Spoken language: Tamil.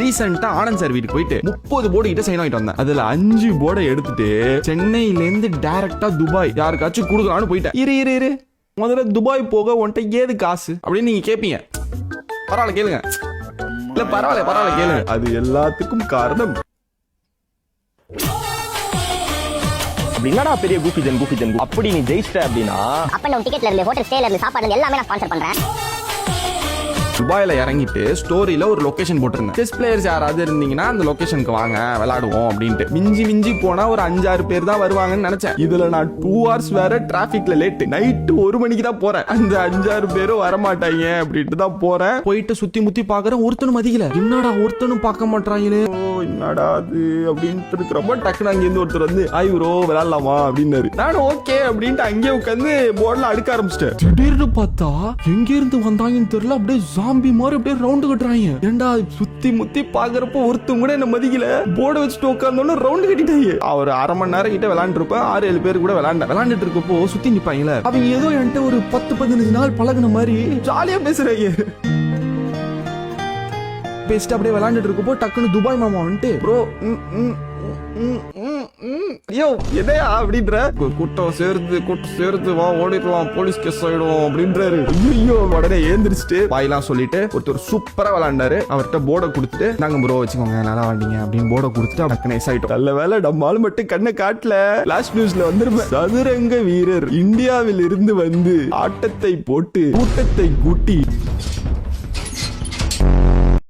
ரீசெண்டா ஆனந்த் சார் வீட்டுக்கு போயிட்டு 30 போர்டு கிட்ட சைன் ஆயிட்டு வந்தேன். அதுல 5 போர்டை எடுத்துட்டு சென்னையில இருந்து டைரக்டா துபாய் யாருக்காச்சும் கொடுக்கலான்னு போயிட்டேன். இரு முதல்ல துபாய் போக உன்கிட்ட ஏது காசு அப்படின்னு நீங்க கேப்பீங்க. பரவாயில்ல கேளுங்க. இல்ல பரவாயில்ல கேளுங்க. அது எல்லாத்துக்கும் காரணம் என்னடா பெரிய கூஃபி ஜன் அப்படி நீ ஜெயிச்சிட்ட அப்படின்னா அப்ப நான் டிக்கெட்ல இருந்து ஹோட்டல் ஸ்டேல இருந்து சாப்பாடு எல்லாமே நான் ஸ்பான்சர் பண்றேன். துபாயில இறங்கிட்டு ஸ்டோரியில ஒரு லொகேஷன் போட்டிருந்தேன். செஸ் பிளேயர்ஸ் யாராவது இருந்தீங்கன்னா அந்த லொகேஷனுக்கு வாங்க விளையாடுவோம் அப்படின்ட்டு. மிஞ்சி போனா ஒரு 5-6 பேர் தான் வருவாங்கன்னு நினைச்சேன். இதுல நான் 2 hours வேற டிராபிக்ல லேட். நைட்டு 1 மணிக்கு தான் போறேன். அந்த 5-6 பேரும் வரமாட்டாங்க அப்படின்ட்டு தான் போறேன். போயிட்டு சுத்தி முத்தி பாக்குறேன். ஒருத்தனும் மதிக்கல. என்னடா ஒருத்தனும் பார்க்க மாட்டாங்களே, என்னடா அது அப்படின்ட்டு இருக்கிறப்ப டக்குனு அங்க இருந்து ஒருத்தர் வந்து ஐயோ விளையாடலாமா அப்படின்னாரு. நானும் ஓகே அப்படின்ட்டு அங்கேயே உட்காந்து போர்டுல அடுக்க ஆரம்பிச்சிட்டேன். திடீர்னு பார்த்தா எங்க இருந்து வந்தாங்கன்னு தெரியல, அப்படியே ஜாம்பி மாதிரி அப்படியே ரவுண்ட் கட்டுறாங்க. ஏண்டா சுத்தி முத்தி பாக்குறப்ப ஒருத்தங்க கூட என்ன மதிக்கல. போர்டு வச்சுட்டு உட்கார்ந்தோன்னு ரவுண்ட் கட்டிட்டாங்க. ஒரு 1/2 மணி நேரம் கிட்ட விளையாண்டு இருப்பேன். 6-7 பேர் கூட விளையாண்டுட்டு இருக்கப்போ சுத்தி நிப்பாங்களே, அவங்க ஏதோ என்கிட்ட ஒரு 10-15 நாள் பழகுன மாதிரி ஜாலியா பேசுறாங்க. பேசிட்டு அப்படியே விளையாண்டுட்டு இருக்கப்போ டக்குன்னு துபாய் மாமா வந்துட்டு ப்ரோ ஐயோ எதையா அப்படின்ற கூட்டம் சேர்த்து வா ஓடிடலாம் போலீஸ் கேஸ் ஆயிடும் அப்படின்றாரு. ஐயோ உடனே ஏந்திரிச்சிட்டு வாயெல்லாம் சொல்லிட்டு ஒருத்தர் சூப்பரா விளையாண்டாரு. அவர்கிட்ட போர்டை கொடுத்துட்டு நாங்க ப்ரோ வச்சுக்கோங்க நல்லா வாண்டிங்க அப்படின்னு போர்டை கொடுத்துட்டு அவருக்கு நைஸ் ஆயிட்டோம். நல்ல வேலை நம்ம ஆளு மட்டும் கண்ணை காட்டல. லாஸ்ட் நியூஸ்ல வந்துருப்பேன். சதுரங்க வீரர் இந்தியாவில் இருந்து வந்து ஆட்டத்தை போட்டு கூட்டத்தை கூட்டி